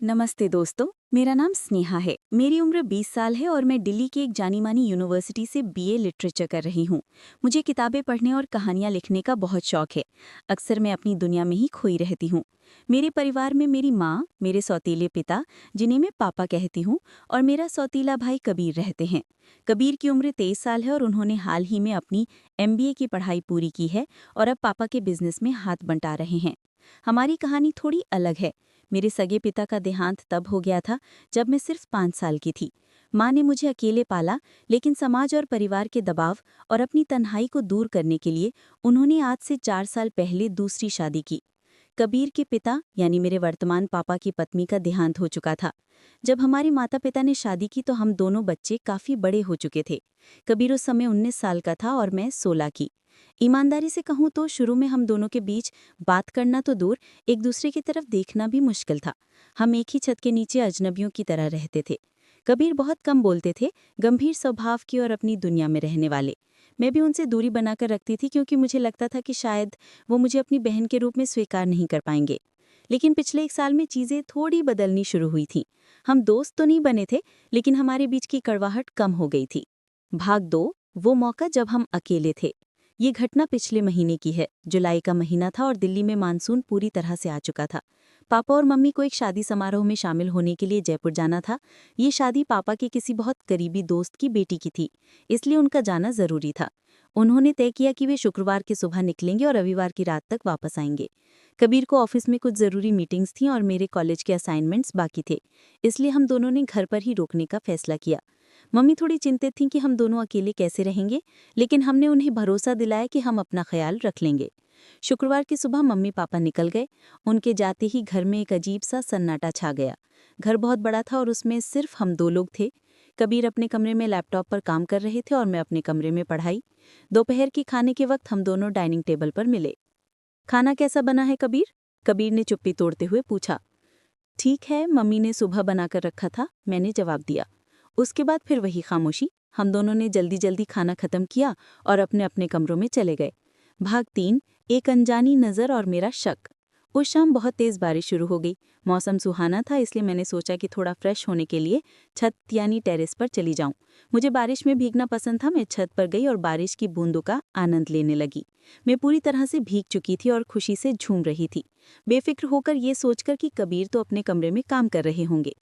नमस्ते दोस्तों, मेरा नाम स्नेहा है। मेरी उम्र 20 साल है और मैं दिल्ली की एक जानी-मानी यूनिवर्सिटी से बीए लिटरेचर कर रही हूँ। मुझे किताबें पढ़ने और कहानियाँ लिखने का बहुत शौक है। अक्सर मैं अपनी दुनिया में ही खोई रहती हूँ। मेरे परिवार में मेरी माँ, मेरे सौतीले पिता, जिन्हें मैं पापा कहती हूँ, और मेरा सौतीला भाई कबीर रहते हैं। कबीर की उम्र 23 साल है और उन्होंने हाल ही में अपनी एमबीए की पढ़ाई पूरी की है और अब पापा के बिजनेस में हाथ बंटा रहे हैं। हमारी कहानी थोड़ी अलग है। मेरे सगे पिता का देहांत तब हो गया था जब मैं सिर्फ 5 साल की थी। माँ ने मुझे अकेले पाला, लेकिन समाज और परिवार के दबाव और अपनी तन्हाई को दूर करने के लिए उन्होंने आज से 4 साल पहले दूसरी शादी की। कबीर के पिता यानी मेरे वर्तमान पापा की पत्नी का देहांत हो चुका था। जब हमारे माता पिता ने शादी की तो हम दोनों बच्चे काफी बड़े हो चुके थे। कबीर उस समय 19 साल का था और मैं 16 की। ईमानदारी से कहूँ तो शुरू में हम दोनों के बीच बात करना तो दूर, एक दूसरे की तरफ देखना भी मुश्किल था। हम एक ही छत के नीचे अजनबियों की तरह रहते थे। कबीर बहुत कम बोलते थे, गंभीर स्वभाव की और अपनी दुनिया में रहने वाले। मैं भी उनसे दूरी बनाकर रखती थी क्योंकि मुझे लगता था कि शायद वो मुझे अपनी बहन के रूप में स्वीकार नहीं कर पाएंगे। लेकिन पिछले 1 साल में चीज़ें थोड़ी बदलनी शुरू हुई थीं। हम दोस्त तो नहीं बने थे, लेकिन हमारे बीच की कड़वाहट कम हो गई थी। भाग 2, वो मौका जब हम अकेले थे। ये घटना पिछले महीने की है। जुलाई का महीना था और दिल्ली में मानसून पूरी तरह से आ चुका था। पापा और मम्मी को एक शादी समारोह में शामिल होने के लिए जयपुर जाना था। ये शादी पापा के किसी बहुत करीबी दोस्त की बेटी की थी, इसलिए उनका जाना जरूरी था। उन्होंने तय किया कि वे शुक्रवार की सुबह निकलेंगे और रविवार की रात तक वापस आएंगे। कबीर को ऑफिस में कुछ जरूरी मीटिंग्स थीं और मेरे कॉलेज के असाइनमेंट्स बाकी थे, इसलिए हम दोनों ने घर पर ही रुकने का फैसला किया। मम्मी थोड़ी चिंतित थीं कि हम दोनों अकेले कैसे रहेंगे, लेकिन हमने उन्हें भरोसा दिलाया कि हम अपना ख्याल रख लेंगे। शुक्रवार की सुबह मम्मी पापा निकल गए। उनके जाते ही घर में एक अजीब सा सन्नाटा छा गया। घर बहुत बड़ा था और उसमें सिर्फ हम दो लोग थे। कबीर अपने कमरे में लैपटॉप पर काम कर रहे थे और मैं अपने कमरे में पढ़ाई। दोपहर के खाने के वक्त हम दोनों डाइनिंग टेबल पर मिले। खाना कैसा बना है कबीर? कबीर ने चुप्पी तोड़ते हुए पूछा। ठीक है, मम्मी ने सुबह बनाकर रखा था, मैंने जवाब दिया। उसके बाद फिर वही खामोशी। हम दोनों ने जल्दी जल्दी खाना खत्म किया और अपने अपने कमरों में चले गए। भाग 3, एक अनजानी नज़र और मेरा शक। उस शाम बहुत तेज़ बारिश शुरू हो गई। मौसम सुहाना था, इसलिए मैंने सोचा कि थोड़ा फ्रेश होने के लिए छत यानी टेरेस पर चली जाऊं। मुझे बारिश में भीगना पसंद था। मैं छत पर गई और बारिश की बूंदों का आनंद लेने लगी। मैं पूरी तरह से भीग चुकी थी और खुशी से झूम रही थी, बेफिक्र होकर ये सोचकर कि कबीर तो अपने कमरे में काम कर रहे होंगे।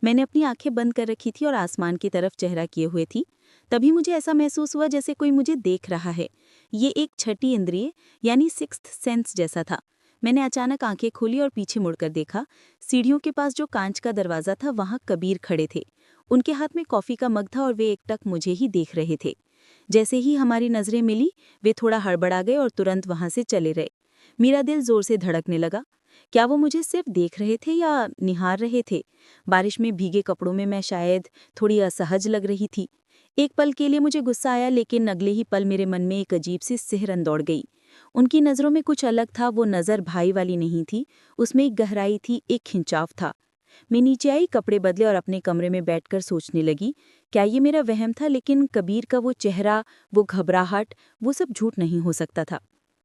मैंने अपनी आंखें बंद कर रखी थी और आसमान की तरफ चेहरा किए हुए थी। तभी मुझे ऐसा महसूस हुआ जैसे कोई मुझे देख रहा है। ये एक छठी इंद्रिय यानी सिक्स्थ सेंस जैसा था। मैंने अचानक आंखें खोली और पीछे मुड़कर देखा। सीढ़ियों के पास जो कांच का दरवाजा था, वहां कबीर खड़े थे। उनके हाथ में कॉफी का मग था और वे एकटक मुझे ही देख रहे थे। जैसे ही हमारी नजरें मिली, वे थोड़ा हड़बड़ा गए और तुरंत वहां से चले गए। मेरा दिल जोर से धड़कने लगा। क्या वो मुझे सिर्फ देख रहे थे या निहार रहे थे? बारिश में भीगे कपड़ों में मैं शायद थोड़ी असहज लग रही थी। एक पल के लिए मुझे गुस्सा आया, लेकिन अगले ही पल मेरे मन में एक अजीब सी सिहरन दौड़ गई। उनकी नज़रों में कुछ अलग था। वो नज़र भाई वाली नहीं थी, उसमें एक गहराई थी, एक खिंचाव था। मैं नीचे आई, कपड़े बदले और अपने कमरे में बैठकर सोचने लगी, क्या ये मेरा वहम था? लेकिन कबीर का वो चेहरा, वो घबराहट, वो सब झूठ नहीं हो सकता था।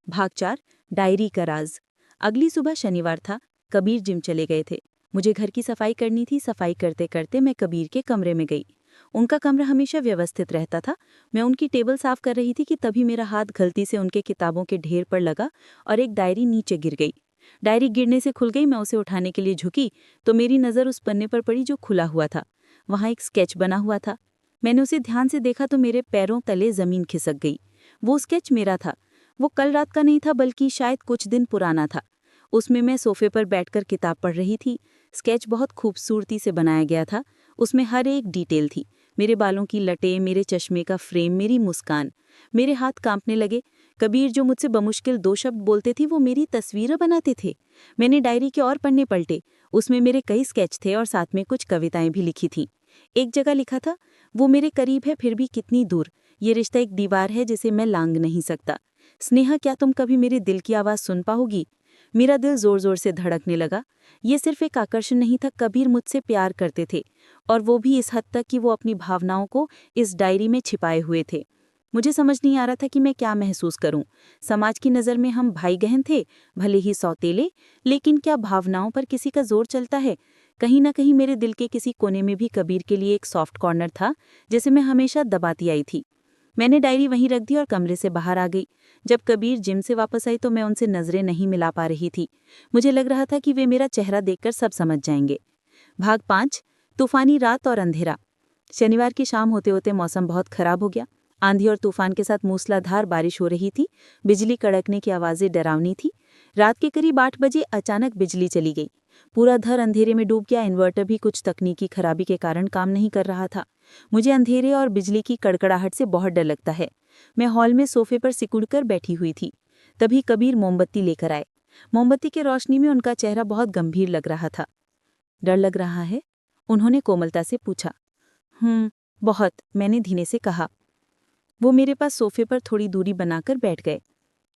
भाग 4, डायरी का राज। अगली सुबह शनिवार था। कबीर जिम चले गए थे। मुझे घर की सफाई करनी थी। सफाई करते करते मैं कबीर के कमरे में गई। उनका कमरा हमेशा व्यवस्थित रहता था। मैं उनकी टेबल साफ कर रही थी कि तभी मेरा हाथ गलती से उनके किताबों के ढेर पर लगा और एक डायरी नीचे गिर गई। डायरी गिरने से खुल गई। मैं उसे उठाने के लिए झुकी तो मेरी नज़र उस पन्ने पर पड़ी जो खुला हुआ था। वहाँ एक स्केच बना हुआ था। मैंने उसे ध्यान से देखा तो मेरे पैरों तले जमीन खिसक गई। वो स्केच मेरा था। वो कल रात का नहीं था, बल्कि शायद कुछ दिन पुराना था। उसमें मैं सोफे पर बैठकर किताब पढ़ रही थी। स्केच बहुत खूबसूरती से बनाया गया था। उसमें हर एक डिटेल थी। मेरे बालों की लटें, मेरे चश्मे का फ्रेम, मेरी मुस्कान। मेरे हाथ कांपने लगे। कबीर जो मुझसे बमुश्किल 2 शब्द बोलते थे, वो मेरी तस्वीरें बनाते थे। मैंने डायरी के और पन्ने पलटे। उसमें मेरे कई स्केच थे और साथ में कुछ कविताएं भी लिखी थीं। एक जगह लिखा था, वो मेरे करीब है फिर भी कितनी दूर। ये रिश्ता एक दीवार है जिसे मैं लांघ नहीं सकता। स्नेहा, क्या तुम कभी मेरे दिल की आवाज़ सुन पाओगी? मेरा दिल जोर जोर से धड़कने लगा। ये सिर्फ एक आकर्षण नहीं था, कबीर मुझसे प्यार करते थे, और वो भी इस हद तक कि वो अपनी भावनाओं को इस डायरी में छिपाए हुए थे। मुझे समझ नहीं आ रहा था कि मैं क्या महसूस करूं। समाज की नज़र में हम भाई बहन थे, भले ही सौतेले, लेकिन क्या भावनाओं पर किसी का जोर चलता है? कहीं ना कहीं मेरे दिल के किसी कोने में भी कबीर के लिए एक सॉफ्ट कॉर्नर था, जिसे मैं हमेशा दबाती आई थी। मैंने डायरी वहीं रख दी और कमरे से बाहर आ गई। जब कबीर जिम से वापस आई तो मैं उनसे नजरें नहीं मिला पा रही थी। मुझे लग रहा था कि वे मेरा चेहरा देखकर सब समझ जाएंगे। भाग 5। तूफानी रात और अंधेरा। शनिवार की शाम होते होते मौसम बहुत खराब हो गया। आंधी और तूफान के साथ मूसलाधार बारिश हो रही थी। बिजली कड़कने की आवाजें डरावनी थी। रात के करीब 8 बजे अचानक बिजली चली गई। पूरा घर अंधेरे में डूब गया। इन्वर्टर भी कुछ तकनीकी खराबी के कारण काम नहीं कर रहा था। मुझे अंधेरे और बिजली की कड़कड़ाहट से बहुत डर लगता है। मैं हॉल में सोफे पर सिकुड़कर बैठी हुई थी। तभी कबीर मोमबत्ती लेकर आए। मोमबत्ती की रोशनी में उनका चेहरा बहुत गंभीर लग रहा था। डर लग रहा है? उन्होंने कोमलता से पूछा। बहुत, मैंने धीमे से कहा। वो मेरे पास सोफे पर थोड़ी दूरी बनाकर बैठ गए।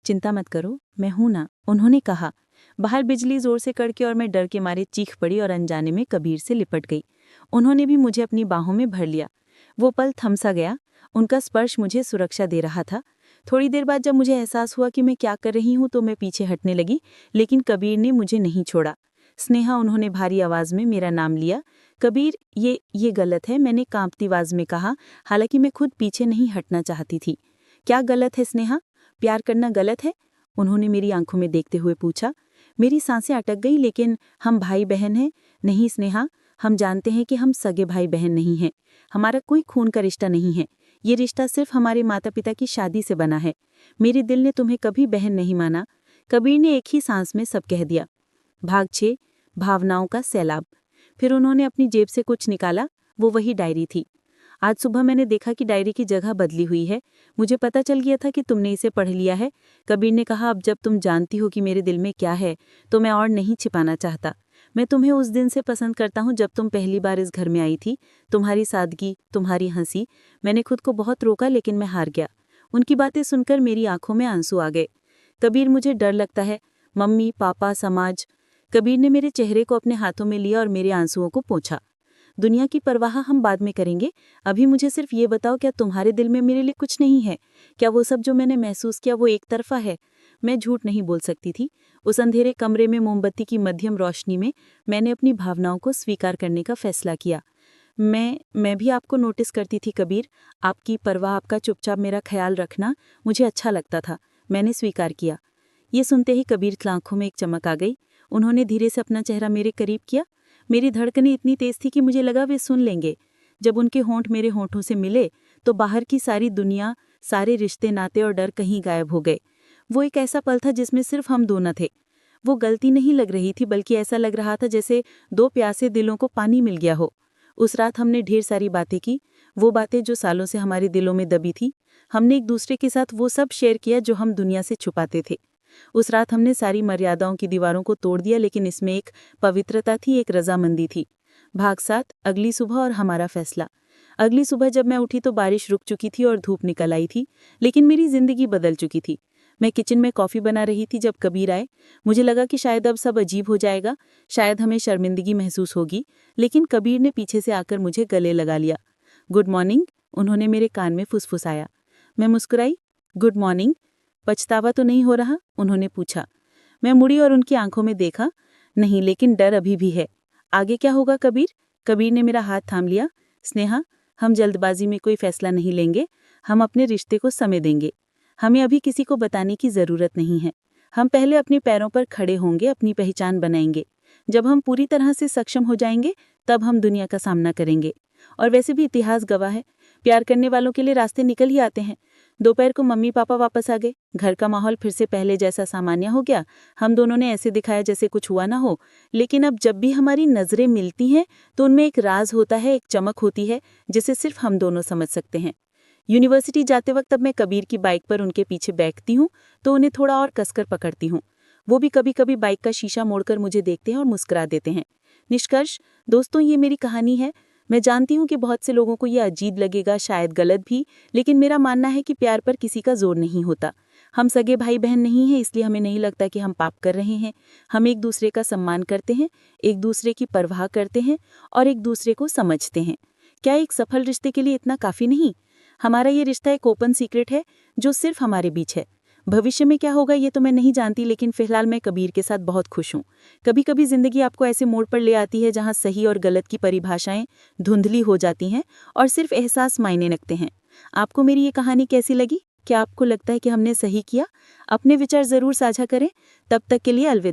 चिंता मत करो, मैं हूं ना, उन्होंने कहा। बाहर बिजली जोर से कड़की और मैं डर के मारे चीख पड़ी और अनजाने में कबीर से लिपट गई। उन्होंने भी मुझे अपनी बाहों में भर लिया। वो पल थम सा गया। उनका स्पर्श मुझे सुरक्षा दे रहा था। थोड़ी देर बाद जब मुझे एहसास हुआ कि मैं क्या कर रही हूं तो मैं पीछे हटने लगी, लेकिन कबीर ने मुझे नहीं छोड़ा। स्नेहा, उन्होंने भारी आवाज में मेरा नाम लिया। कबीर, ये गलत है, मैंने कांपती आवाज में कहा, हालांकि मैं खुद पीछे नहीं हटना चाहती थी। क्या गलत है स्नेहा? प्यार करना गलत है? उन्होंने मेरी आंखों में देखते हुए पूछा। मेरी सांसें अटक गई। लेकिन हम भाई बहन हैं। नहीं स्नेहा, हम जानते हैं कि हम सगे भाई बहन नहीं हैं। हमारा कोई खून का रिश्ता नहीं है। ये रिश्ता सिर्फ हमारे माता पिता की शादी से बना है। मेरे दिल ने तुम्हें कभी बहन नहीं माना। कबीर ने एक ही सांस में सब कह दिया। भाग 6। भावनाओं का सैलाब। फिर उन्होंने अपनी जेब से कुछ निकाला। वो वही डायरी थी। आज सुबह मैंने देखा कि डायरी की जगह बदली हुई है। मुझे पता चल गया था कि तुमने इसे पढ़ लिया है। कबीर ने कहा, अब जब तुम जानती हो कि मेरे दिल में क्या है तो मैं और नहीं छिपाना चाहता। मैं तुम्हें उस दिन से पसंद करता हूँ जब तुम पहली बार इस घर में आई थी। तुम्हारी सादगी, तुम्हारी हंसी। मैंने खुद को बहुत रोका लेकिन मैं हार गया। उनकी बातें सुनकर मेरी आंखों में आंसू आ गए। कबीर, मुझे डर लगता है। मम्मी, पापा, समाज। कबीर ने मेरे चेहरे को अपने हाथों में लिया और मेरे आंसुओं को पोंछा। दुनिया की परवाह हम बाद में करेंगे। अभी मुझे सिर्फ ये बताओ, क्या तुम्हारे दिल में मेरे लिए कुछ नहीं है? क्या वो सब जो मैंने महसूस किया वो एक तरफा है? मैं झूठ नहीं बोल सकती थी। उस अंधेरे कमरे में मोमबत्ती की मध्यम रोशनी में मैंने अपनी भावनाओं को स्वीकार करने का फैसला किया। मैं भी आपको नोटिस करती थी कबीर। आपकी परवाह, आपका चुपचाप मेरा ख्याल रखना मुझे अच्छा लगता था। मैंने स्वीकार किया। ये सुनते ही कबीर की आंखों में एक चमक आ गई। उन्होंने धीरे से अपना चेहरा मेरे करीब किया। मेरी धड़कनें इतनी तेज थी कि मुझे लगा वे सुन लेंगे। जब उनके होंठ मेरे होंठों से मिले तो बाहर की सारी दुनिया, सारे रिश्ते, नाते और डर कहीं गायब हो गए। वो एक ऐसा पल था जिसमें सिर्फ हम दोनों थे। वो गलती नहीं लग रही थी, बल्कि ऐसा लग रहा था जैसे दो प्यासे दिलों को पानी मिल गया हो। उस रात हमने ढेर सारी बातें की, वो बातें जो सालों से हमारे दिलों में दबी थी। हमने एक दूसरे के साथ वो सब शेयर किया जो हम दुनिया से छुपाते थे। उस रात हमने सारी मर्यादाओं की दीवारों को तोड़ दिया, लेकिन इसमें एक पवित्रता थी, एक रजामंदी थी। भाग 7। अगली सुबह और हमारा फैसला। अगली सुबह जब मैं उठी तो बारिश रुक चुकी थी और धूप निकल आई थी, लेकिन मेरी जिंदगी बदल चुकी थी। मैं किचन में कॉफी बना रही थी जब कबीर आए। मुझे लगा कि शायद अब सब अजीब हो जाएगा, शायद हमें शर्मिंदगी महसूस होगी, लेकिन कबीर ने पीछे से आकर मुझे गले लगा लिया। गुड मॉर्निंग, उन्होंने मेरे कान में फुसफुसाया। मैं मुस्कुराई। Good morning. पछतावा तो नहीं हो रहा? उन्होंने पूछा। मैं मुड़ी और उनकी आंखों में देखा। नहीं, लेकिन डर अभी भी है। आगे क्या होगा कबीर? कबीर ने मेरा हाथ थाम लिया। स्नेहा, हम जल्दबाजी में कोई फैसला नहीं लेंगे। हम अपने रिश्ते को समय देंगे। हमें अभी किसी को बताने की जरूरत नहीं है। हम पहले अपने पैरों पर खड़े होंगे, अपनी पहचान बनाएंगे। जब हम पूरी तरह से सक्षम हो जाएंगे तब हम दुनिया का सामना करेंगे। और वैसे भी इतिहास गवाह है, प्यार करने वालों के लिए रास्ते निकल ही आते हैं। दोपहर को मम्मी पापा वापस आ गए। घर का माहौल फिर से पहले जैसा सामान्य हो गया। हम दोनों ने ऐसे दिखाया जैसे कुछ हुआ ना हो। लेकिन अब जब भी हमारी नजरें मिलती हैं तो उनमें एक राज होता है, एक चमक होती है जिसे सिर्फ हम दोनों समझ सकते हैं। यूनिवर्सिटी जाते वक्त अब मैं कबीर की बाइक पर उनके पीछे बैठती हूँ तो उन्हें थोड़ा और कसकर पकड़ती हूँ। वो भी कभी कभी बाइक का शीशा मोड़कर मुझे देखते हैं और मुस्कुरा देते हैं। निष्कर्ष दोस्तों, ये मेरी कहानी है। मैं जानती हूँ कि बहुत से लोगों को यह अजीब लगेगा, शायद गलत भी, लेकिन मेरा मानना है कि प्यार पर किसी का जोर नहीं होता। हम सगे भाई बहन नहीं हैं, इसलिए हमें नहीं लगता कि हम पाप कर रहे हैं। हम एक दूसरे का सम्मान करते हैं, एक दूसरे की परवाह करते हैं और एक दूसरे को समझते हैं। क्या एक सफल रिश्ते के लिए इतना काफ़ी नहीं? हमारा ये रिश्ता एक ओपन सीक्रेट है जो सिर्फ हमारे बीच है। भविष्य में क्या होगा ये तो मैं नहीं जानती, लेकिन फिलहाल मैं कबीर के साथ बहुत खुश हूँ। कभी कभी जिंदगी आपको ऐसे मोड़ पर ले आती है जहाँ सही और गलत की परिभाषाएं धुंधली हो जाती हैं और सिर्फ एहसास मायने रखते हैं। आपको मेरी ये कहानी कैसी लगी? क्या आपको लगता है कि हमने सही किया? अपने विचार ज़रूर साझा करें। तब तक के लिए अलविदा।